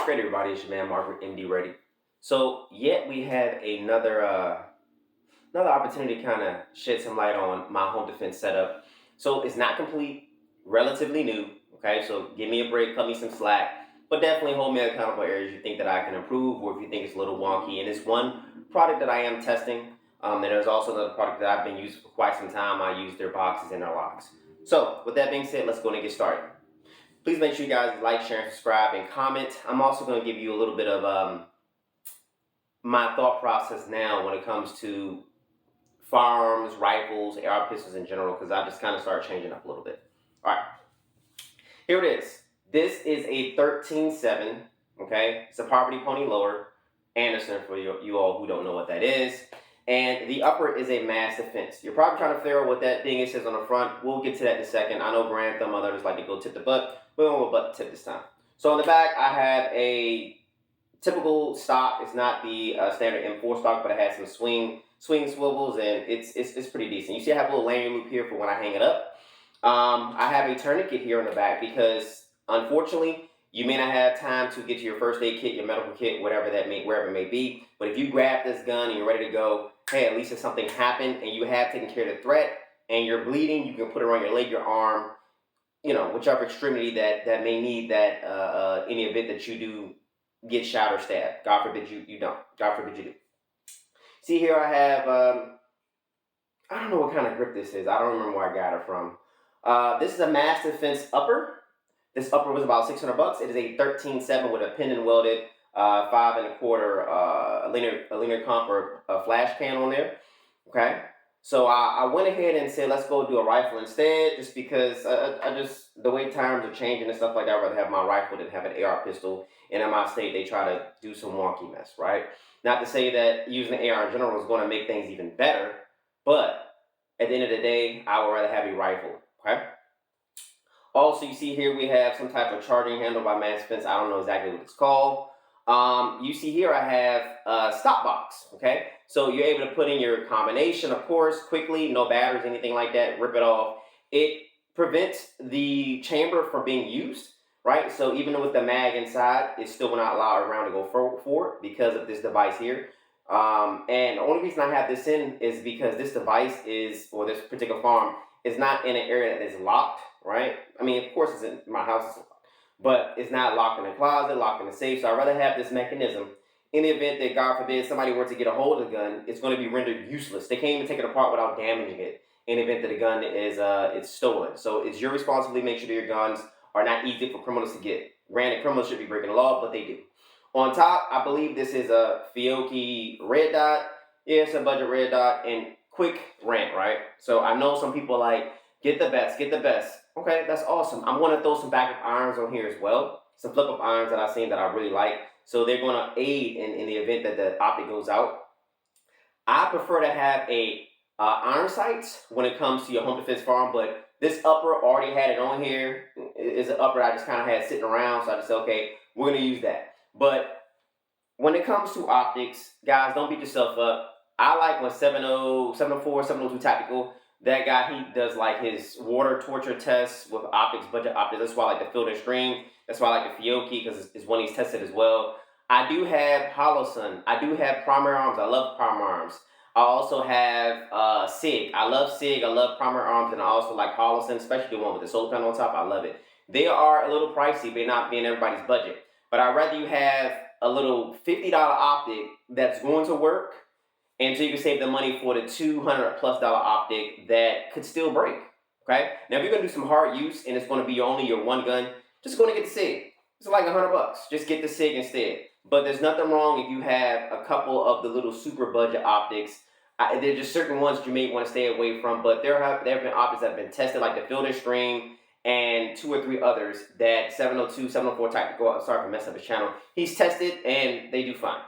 Great, everybody. It's your man Margaret MD Ready. So, yet we have another opportunity to kind of shed some light on my home defense setup. So, it's not complete, relatively new. Okay, so give me a break, cut me some slack, but definitely hold me accountable areas you think that I can improve, or if you think it's a little wonky. And it's one product that I am testing. And there's also another product that I've been using for quite some time. I use their boxes and their locks. So, with that being said, let's go and get started. Please make sure you guys like, share, and subscribe, and comment. I'm also going to give you a little bit of my thought process now when it comes to firearms, rifles, AR pistols in general, because I just kind of started changing up a little bit. All right, here it is. This is a 13.7, okay? It's a Poverty Pony Lower, Anderson, for you all who don't know what that is. And the upper is a mass defense. You're probably trying to figure out what that thing is says on the front. We'll get to that in a second. I know Grantham, others like to go tip the butt. We don't go butt tip this time. So on the back, I have a typical stock. It's not the standard M4 stock, but it has some swing swivels, and it's pretty decent. You see I have a little lanyard loop here for when I hang it up. I have a tourniquet here in the back because, unfortunately, you may not have time to get to your first aid kit, your medical kit, wherever it may be. But if you grab this gun and you're ready to go, hey, at least if something happened and you have taken care of the threat and you're bleeding, you can put it around your leg, your arm, whichever extremity that may need that in the event that you do get shot or stabbed. God forbid you don't. God forbid you do. See here I have, I don't know what kind of grip this is. I don't remember where I got it from. This is a Mass Defense upper. This upper was about $600. It is a 13.7 with a pin and welded 5 1/4 linear comp or a flash pan on there. Okay, so I went ahead and said let's go do a rifle instead, just because I just the way times are changing and stuff like that. I'd rather have my rifle than have an AR pistol. And in my state, they try to do some wonky mess, right? Not to say that using an AR in general is going to make things even better, but at the end of the day, I would rather have a rifle. Okay. Also, you see here we have some type of charging handle by Mass Defense. I don't know exactly what it's called. You see here I have a stop box, okay? So you're able to put in your combination, of course, quickly, no batteries, anything like that, rip it off. It prevents the chamber from being used, right? So even with the mag inside, it still will not allow a round to go forward because of this device here. And the only reason I have this in is because this device or this particular farm, is not in an area that is locked, right? I mean, of course, it's in my house, but it's not locked in a closet, locked in a safe. So I'd rather have this mechanism in the event that, God forbid, somebody were to get a hold of the gun. It's going to be rendered useless. They can't even take it apart without damaging it in the event that the gun is it's stolen. So it's your responsibility to make sure that your guns are not easy for criminals to get. Granted, criminals should be breaking the law, but they do. On top, I believe this is a Fiocchi red dot. Yeah, it's a budget red dot. And quick rant, right? So I know some people like, get the best. Okay, that's awesome. I'm going to throw some backup irons on here as well. Some flip-up irons that I've seen that I really like. So they're going to aid in the event that the optic goes out. I prefer to have a iron sights when it comes to your home defense farm, but this upper already had it on here. It's an upper I just kind of had sitting around, so I just said, okay, we're going to use that. But when it comes to optics, guys, don't beat yourself up. I like when 704, 702 Tactical, that guy, he does like his water torture tests with optics, budget optics. That's why I like the Field & Stream. That's why I like the Fiocchi, because it's one he's tested as well. I do have Holosun. I do have Primary Arms. I love Primary Arms. I also have SIG. I love SIG. I love Primary Arms, and I also like Holosun, especially the one with the solar panel on top. I love it. They are a little pricey, but not being everybody's budget. But I'd rather you have a little $50 optic that's going to work, and so you can save the money for the $200+ optic that could still break. Okay. Now, if you're gonna do some hard use and it's gonna be only your one gun, just go and get the SIG. It's like $100. Just get the SIG instead. But there's nothing wrong if you have a couple of the little super budget optics. There's just certain ones you may want to stay away from, but there have been optics that have been tested, like the Field & Stream and 2 or 3 others that 702, 704 Tactical. I'm sorry for messing up his channel. He's tested and they do fine.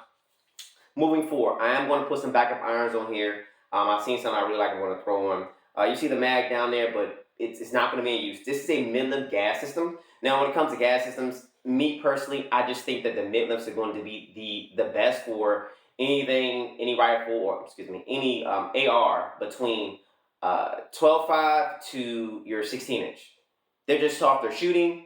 Moving forward, I am going to put some backup irons on here. I've seen some I really like. I'm going to throw on. You see the mag down there, but it's not going to be in use. This is a mid-length gas system. Now, when it comes to gas systems, me personally, I just think that the mid-lengths are going to be the best for anything, any rifle, or any AR between 12.5 to your 16-inch. They're just softer shooting.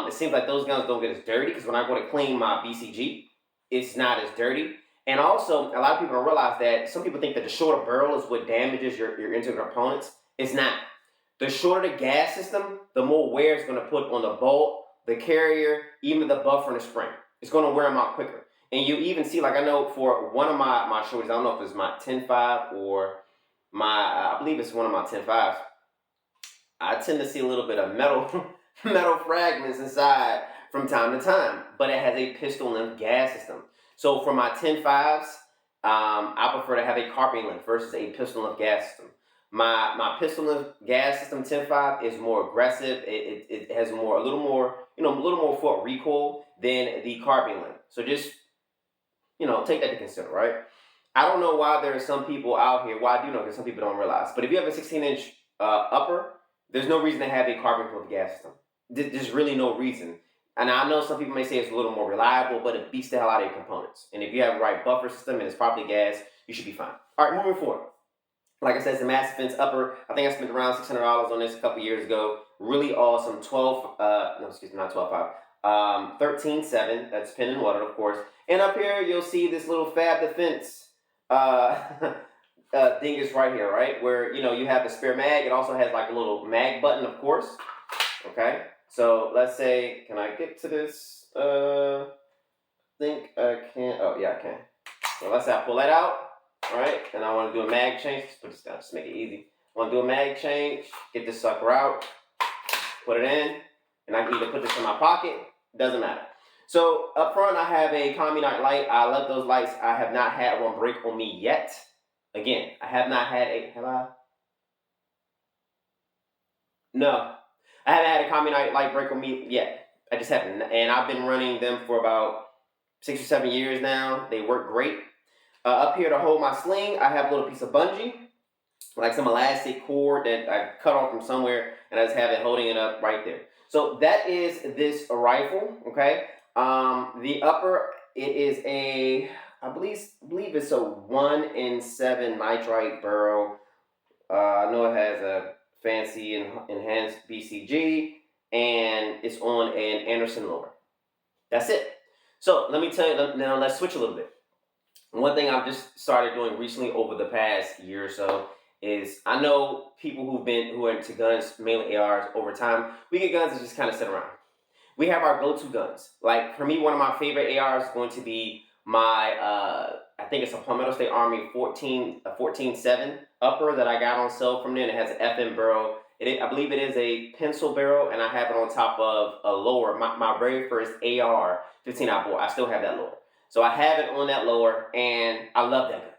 It seems like those guns don't get as dirty because when I go to clean my BCG, it's not as dirty. And also, a lot of people don't realize that some people think that the shorter barrel is what damages your internal components. It's not. The shorter the gas system, the more wear it's going to put on the bolt, the carrier, even the buffer and the spring. It's going to wear them out quicker. And you even see, like I know for one of my shorties, I don't know if it's my 10.5 or I believe it's one of my 10.5s. I tend to see a little bit of metal metal fragments inside from time to time, but it has a pistol length gas system. So for my 10.5s, I prefer to have a carbine length versus a pistol length gas system. My pistol length gas system 10.5 is more aggressive. It has a little more foot recoil than the carbine length. So just take that to consider, right? I don't know why there are some people out here. Well, I do know because some people don't realize. But if you have a 16-inch upper, there's no reason to have a carbine length gas system. There's really no reason. And I know some people may say it's a little more reliable, but it beats the hell out of your components. And if you have the right buffer system and it's properly gassed, you should be fine. All right, moving forward. Like I said, it's a Mass Defense upper. I think I spent around $600 on this a couple years ago. Really awesome. 13.7. That's pin and water, of course. And up here, you'll see this little Fab Defense dingus right here, right? Where, you have the spare mag. It also has like a little mag button, of course. Okay. So let's say, can I get to this? Think I can. Oh, yeah, I can. So let's say I pull that out. All right. And I want to do a mag change. Let's put this down. Just make it easy. I want to do a mag change. Get this sucker out. Put it in. And I can either put this in my pocket. Doesn't matter. So up front, I have a Communite light. I love those lights. I have not had one break on me yet. Again, I have not had have I? No. I haven't had a Communite light break on me yet. I just haven't. And I've been running them for about 6 or 7 years now. They work great. Up here to hold my sling, I have a little piece of bungee, like some elastic cord that I cut off from somewhere, and I just have it holding it up right there. So that is this rifle, okay? The upper, it is I believe it's a 1 in 7 nitride barrel. I know it has a fancy enhanced BCG, and it's on an Anderson loader. That's it. So let me tell you, now let's switch a little bit. One thing I've just started doing recently over the past year or so is I know people who are into guns, mainly ARs, over time, we get guns that just kind of sit around. We have our go-to guns. Like for me, one of my favorite ARs is going to be my, I think it's a Palmetto State Army 14.7 upper that I got on sale from them. It has an FM barrel. I believe it is a pencil barrel, and I have it on top of a lower. My very first AR 15 I bought. I still have that lower. So I have it on that lower, and I love that gun.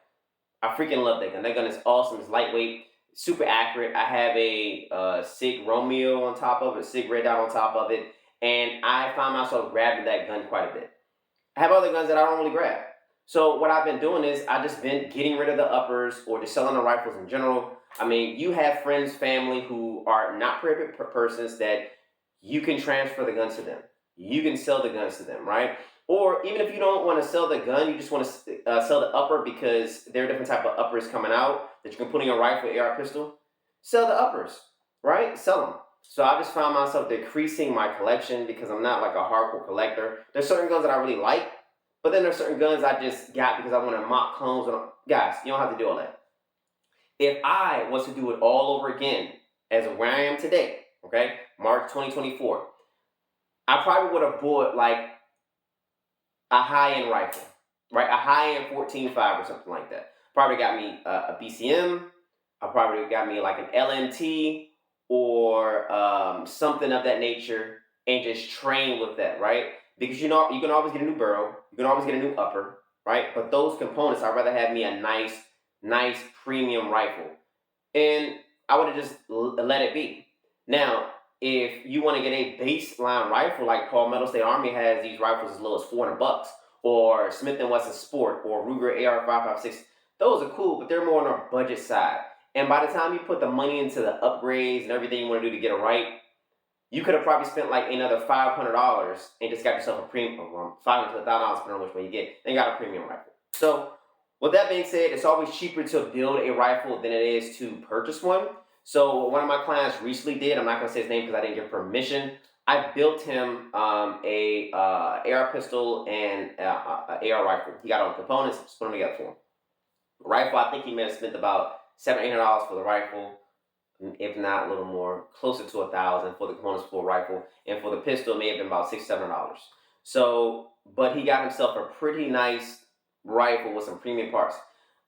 I freaking love that gun. That gun is awesome. It's lightweight, super accurate. I have a SIG Romeo on top of it, SIG Red Dot on top of it, and I find myself grabbing that gun quite a bit. I have other guns that I don't really grab. So what I've been doing is I've just been getting rid of the uppers or just selling the rifles in general. I mean, you have friends, family who are not private persons that you can transfer the guns to them. You can sell the guns to them, right? Or even if you don't want to sell the gun, you just want to sell the upper because there are different type of uppers coming out that you can put in your rifle, AR pistol. Sell the uppers, right? Sell them. So I just found myself decreasing my collection because I'm not like a hardcore collector. There's certain guns that I really like, but then there's certain guns I just got because I want to mock clones. Guys, you don't have to do all that. If I was to do it all over again, as of where I am today, okay, March 2024, I probably would have bought like a high-end rifle, right? A high-end 14.5 or something like that. Probably got me a BCM. I probably got me like an LMT or something of that nature and just train with that, right? Because you can always get a new barrel. You can always get a new upper, right? But those components, I'd rather have me a nice premium rifle. And I would have just let it be. Now, if you want to get a baseline rifle, like Palmetto State Army has these rifles as low as $400, or Smith & Wesson Sport, or Ruger AR-556, those are cool, but they're more on our budget side. And by the time you put the money into the upgrades and everything you want to do to get it right, you could have probably spent like another $500 and just got yourself a premium, $500 to $1,000, depending on which one you get, and got a premium rifle. So, with that being said, it's always cheaper to build a rifle than it is to purchase one. So one of my clients recently did, I'm not going to say his name because I didn't give permission. I built him a AR pistol and AR rifle. He got all the components, just put them together for him. Rifle, I think he may have spent about $700-800 for the rifle, if not a little more, closer to $1,000 for the components for a rifle, and for the pistol, it may have been about $600-700. So, but he got himself a pretty nice rifle with some premium parts.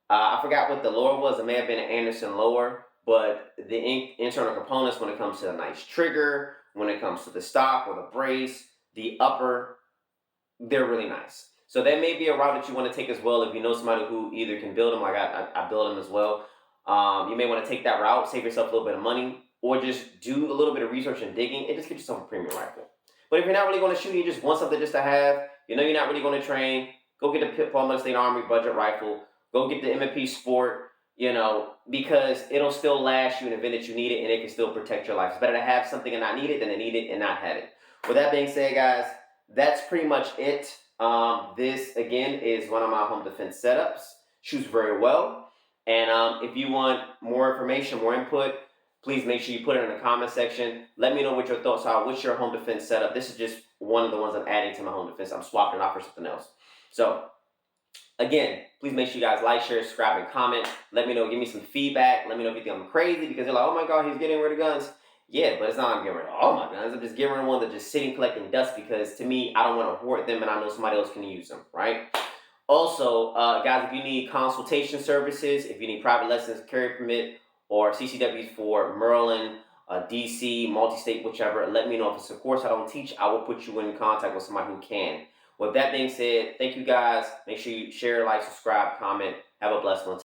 I forgot what the lower was. It may have been an Anderson lower, but the internal components, when it comes to the nice trigger, when it comes to the stock or the brace, the upper, they're really nice. So that may be a route that you want to take as well. If you know somebody who either can build them, like I build them as well, you may want to take that route, save yourself a little bit of money, or just do a little bit of research and digging and just get yourself a premium rifle. But if you're not really going to shoot, you just want something just to have, you know you're not really going to train, go get the Palmetto State Armory budget rifle, go get the M&P Sport, you know, because it'll still last you in the event that you need it and it can still protect your life. It's better to have something and not need it than to need it and not have it. With that being said, guys, that's pretty much it. This, again, is one of my home defense setups. Shoots very well. And if you want more information, more input, please make sure you put it in the comment section. Let me know what your thoughts are. What's your home defense setup? This is just one of the ones I'm adding to my home defense. I'm swapping it out for something else. So, again, please make sure you guys like, share, subscribe, and comment. Let me know. Give me some feedback. Let me know if you think I'm crazy because you're like, oh my God, he's getting rid of guns. Yeah, but it's not I'm getting rid of all my guns. I'm just getting rid of one that's just sitting collecting dust because to me, I don't want to hoard them and I know somebody else can use them, right? Also, guys, if you need consultation services, if you need private lessons, carry permit, or CCWs for Maryland, DC, multi-state, whichever, let me know. If it's a course I don't teach, I will put you in contact with somebody who can. With that being said, thank you guys. Make sure you share, like, subscribe, comment. Have a blessed one.